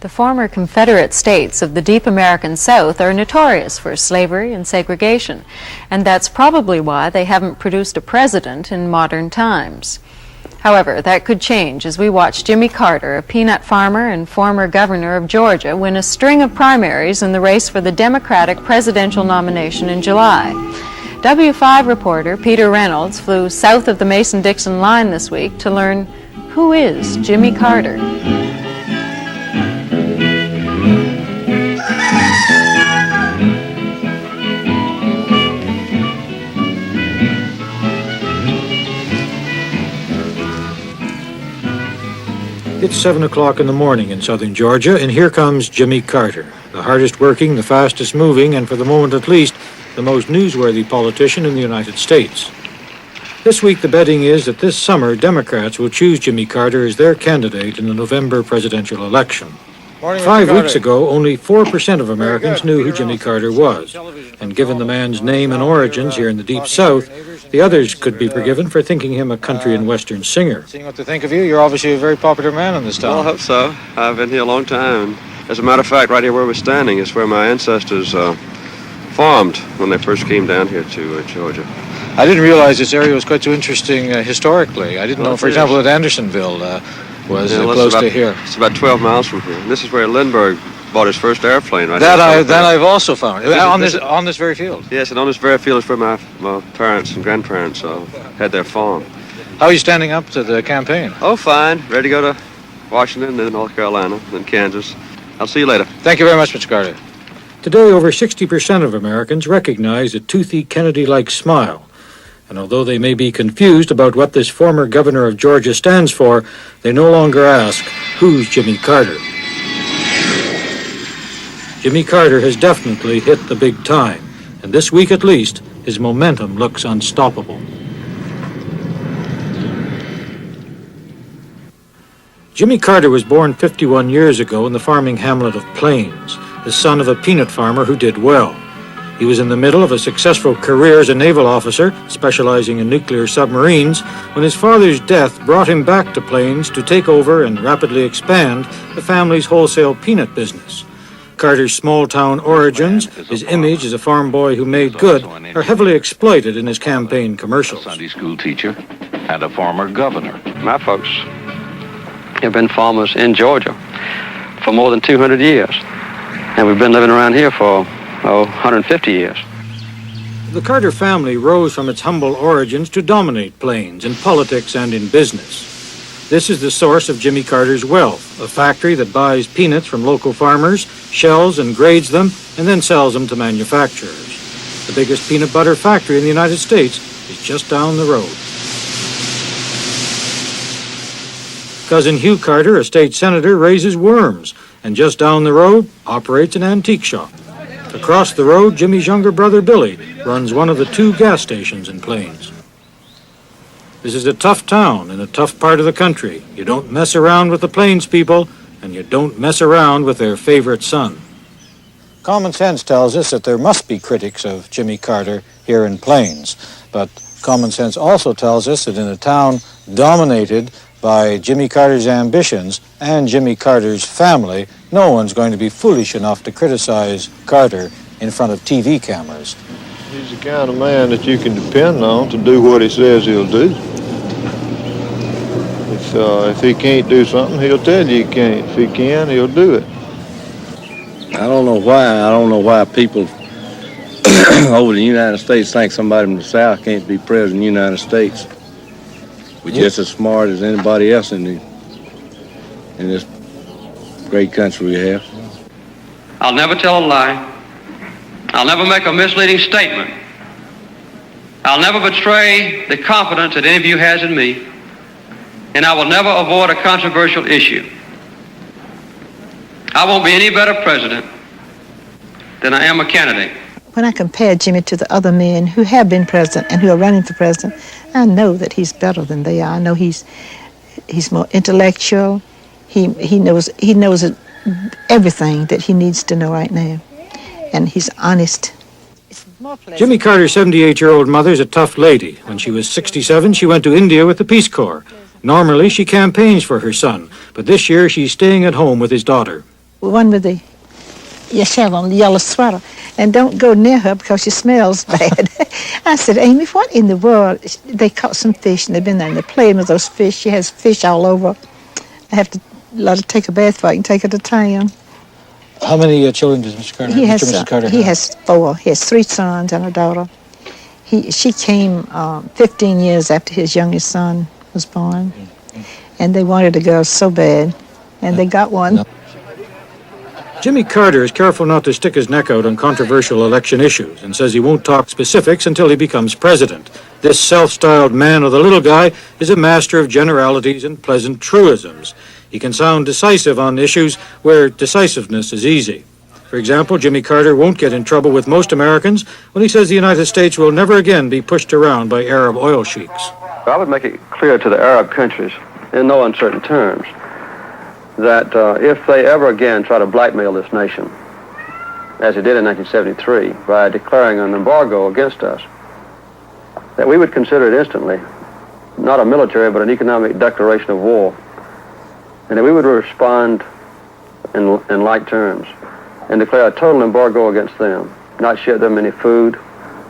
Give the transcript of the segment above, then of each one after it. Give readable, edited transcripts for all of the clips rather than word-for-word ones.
The former Confederate states of the deep American South are notorious for slavery and segregation, and that's probably why they haven't produced a president in modern times. However, that could change as we watch Jimmy Carter, a peanut farmer and former governor of Georgia, win a string of primaries in the race for the Democratic presidential nomination in July. W5 reporter Peter Reynolds flew south of the Mason-Dixon line this week to learn who is Jimmy Carter. It's 7 o'clock in the morning in southern Georgia, and here comes Jimmy Carter, the hardest working, the fastest moving, and for the moment at least, the most newsworthy politician in the United States. This week the betting is that this summer Democrats will choose Jimmy Carter as their candidate in the November presidential election. 5 weeks ago, only 4% of Americans knew who Jimmy Carter was, and given the man's name and origins here in the Deep South, the others could be forgiven for thinking him a country and western singer. Seeing what they think of you, you're obviously a very popular man in this town. Well, I hope so. I've been here a long time. As a matter of fact, right here where we're standing is where my ancestors farmed when they first came down here to Georgia. I didn't realize this area was quite so interesting historically. I didn't know, for example, that Andersonville was close to here. It's about 12 miles from here. This is where Lindbergh bought his first airplane. Right that I've also found on this very field. Yes, and on this very field is where my parents and grandparents had their farm. How are you standing up to the campaign? Oh, fine. Ready to go to Washington, then North Carolina, then Kansas. I'll see you later. Thank you very much, Mr. Carter. Today, over 60% of Americans recognize a toothy Kennedy-like smile. And although they may be confused about what this former governor of Georgia stands for, they no longer ask, who's Jimmy Carter? Jimmy Carter has definitely hit the big time, and this week at least, his momentum looks unstoppable. Jimmy Carter was born 51 years ago in the farming hamlet of Plains, the son of a peanut farmer who did well. He was in the middle of a successful career as a naval officer, specializing in nuclear submarines, when his father's death brought him back to Plains to take over and rapidly expand the family's wholesale peanut business. Carter's small-town origins, his image as a farm boy who made good, are heavily exploited in his campaign commercials. A Sunday school teacher and a former governor. My folks have been farmers in Georgia for more than 200 years, and we've been living around here for 150 years. The Carter family rose from its humble origins to dominate Plains in politics and in business. This is the source of Jimmy Carter's wealth, a factory that buys peanuts from local farmers, shells and grades them, and then sells them to manufacturers. The biggest peanut butter factory in the United States is just down the road. Cousin Hugh Carter, a state senator, raises worms, and just down the road operates an antique shop. Across the road, Jimmy's younger brother Billy runs one of the 2 gas stations in Plains. This is a tough town in a tough part of the country. You don't mess around with the Plains people, and you don't mess around with their favorite son. Common sense tells us that there must be critics of Jimmy Carter here in Plains, but common sense also tells us that in a town dominated by Jimmy Carter's ambitions and Jimmy Carter's family, no one's going to be foolish enough to criticize Carter in front of TV cameras. He's the kind of man that you can depend on to do what he says he'll do. If he can't do something, he'll tell you he can't. If he can, he'll do it. I don't know why people over the United States think somebody from the South can't be president of the United States. We're just as smart as anybody else in this great country we have. I'll never tell a lie. I'll never make a misleading statement. I'll never betray the confidence that any of you has in me, and I will never avoid a controversial issue. I won't be any better president than I am a candidate. When I compare Jimmy to the other men who have been president and who are running for president, I know that he's better than they are. I know he's more intellectual. He knows everything that he needs to know right now, and he's honest. Jimmy Carter's 78-year-old mother's a tough lady. When she was 67, she went to India with the Peace Corps. Normally, she campaigns for her son, but this year she's staying at home with his daughter. one with the have on the yellow sweater, and don't go near her because she smells bad. I said, Amy, what in the world? They caught some fish, and they've been there, and they're playing with those fish. She has fish all over. I have to let her take a bath before I can take her to town. How many children does Mr. Carter have? Mr. Carter He has 4. He has 3 sons and a daughter. She came 15 years after his youngest son was born, and they wanted a girl so bad, and they got one. No. Jimmy Carter is careful not to stick his neck out on controversial election issues and says he won't talk specifics until he becomes president. This self-styled man of the little guy is a master of generalities and pleasant truisms. He can sound decisive on issues where decisiveness is easy. For example, Jimmy Carter won't get in trouble with most Americans when he says the United States will never again be pushed around by Arab oil sheiks. I would make it clear to the Arab countries, in no uncertain terms, that if they ever again try to blackmail this nation, as they did in 1973, by declaring an embargo against us, that we would consider it instantly not a military but an economic declaration of war, and that we would respond in like terms and declare a total embargo against them, not ship them any food,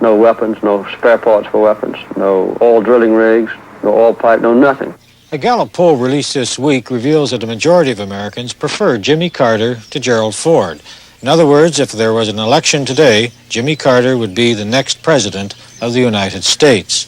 no weapons, no spare parts for weapons, no oil drilling rigs, no oil pipe, no nothing. A Gallup poll released this week reveals that a majority of Americans prefer Jimmy Carter to Gerald Ford. In other words, if there was an election today, Jimmy Carter would be the next president of the United States.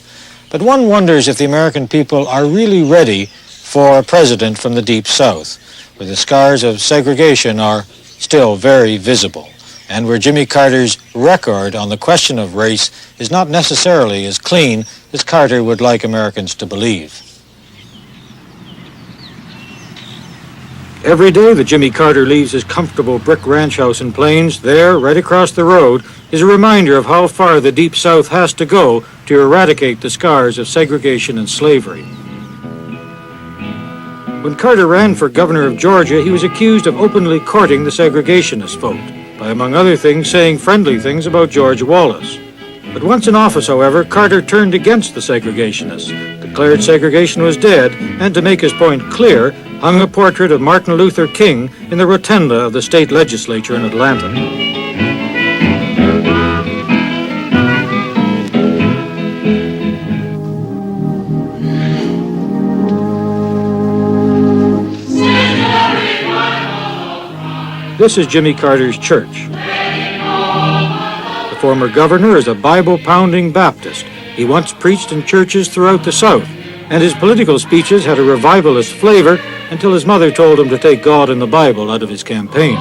But one wonders if the American people are really ready for a president from the Deep South, where the scars of segregation are still very visible, and where Jimmy Carter's record on the question of race is not necessarily as clean as Carter would like Americans to believe. Every day that Jimmy Carter leaves his comfortable brick ranch house in Plains, there, right across the road, is a reminder of how far the Deep South has to go to eradicate the scars of segregation and slavery. When Carter ran for governor of Georgia, he was accused of openly courting the segregationist vote, by, among other things, saying friendly things about George Wallace. But once in office, however, Carter turned against the segregationists, declared segregation was dead, and to make his point clear, hung a portrait of Martin Luther King in the rotunda of the state legislature in Atlanta. This is Jimmy Carter's church. The former governor is a Bible-pounding Baptist. He once preached in churches throughout the South, and his political speeches had a revivalist flavor until his mother told him to take God and the Bible out of his campaign.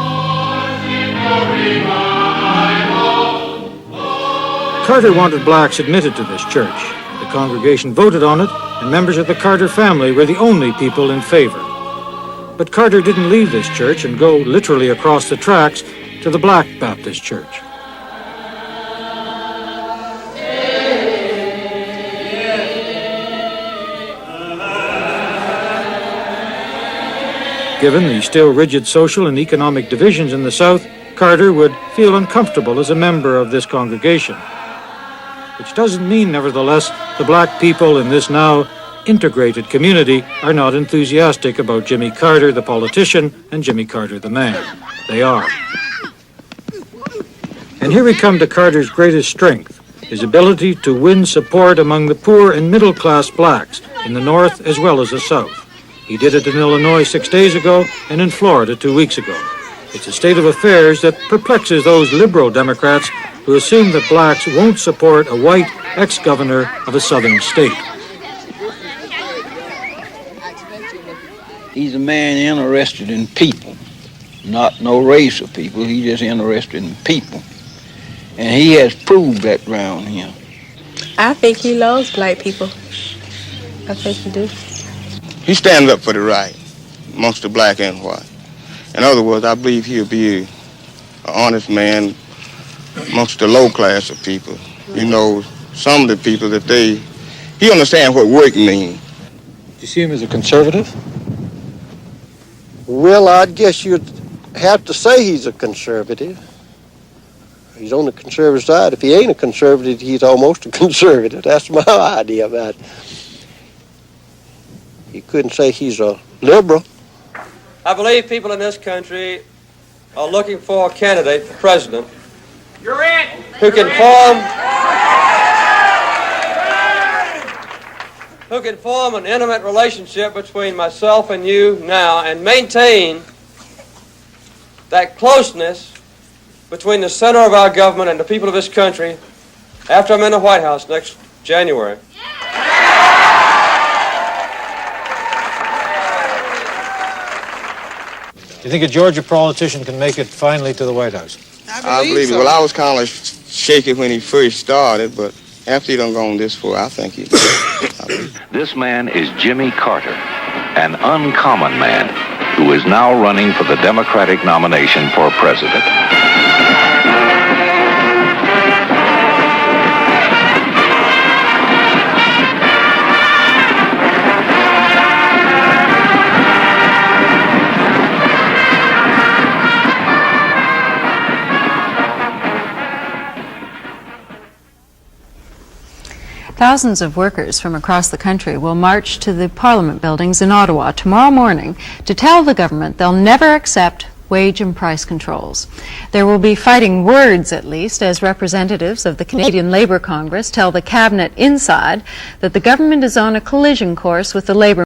Carter wanted blacks admitted to this church. The congregation voted on it, and members of the Carter family were the only people in favor. But Carter didn't leave this church and go literally across the tracks to the Black Baptist Church. Given the still rigid social and economic divisions in the South, Carter would feel uncomfortable as a member of this congregation. Which doesn't mean, nevertheless, the black people in this now integrated community are not enthusiastic about Jimmy Carter, the politician, and Jimmy Carter, the man. They are. And here we come to Carter's greatest strength, his ability to win support among the poor and middle-class blacks in the North as well as the South. He did it in Illinois 6 days ago and in Florida 2 weeks ago. It's a state of affairs that perplexes those liberal Democrats who assume that blacks won't support a white ex-governor of a southern state. He's a man interested in people, not no race of people. He's just interested in people. And he has proved that around here. I think he loves black people. I think he do. He stands up for the right amongst the black and white. In other words, I believe he'll be an honest man amongst the low class of people. You know, some of the people that he understands what work means. Do you see him as a conservative? Well, I guess you'd have to say he's a conservative. He's on the conservative side. If he ain't a conservative, he's almost a conservative. That's my idea about it. You couldn't say he's a liberal. I believe people in this country are looking for a candidate for president You're in. who can form an intimate relationship between myself and you now and maintain that closeness between the center of our government and the people of this country after I'm in the White House next January. Do you think a Georgia politician can make it finally to the White House? I believe it. Well, I was kind of shaky when he first started, but after he done gone this far, I think he can. This man is Jimmy Carter, an uncommon man who is now running for the Democratic nomination for president. Thousands of workers from across the country will march to the Parliament buildings in Ottawa tomorrow morning to tell the government they'll never accept wage and price controls. There will be fighting words, at least, as representatives of the Canadian Labour Congress tell the Cabinet inside that the government is on a collision course with the Labour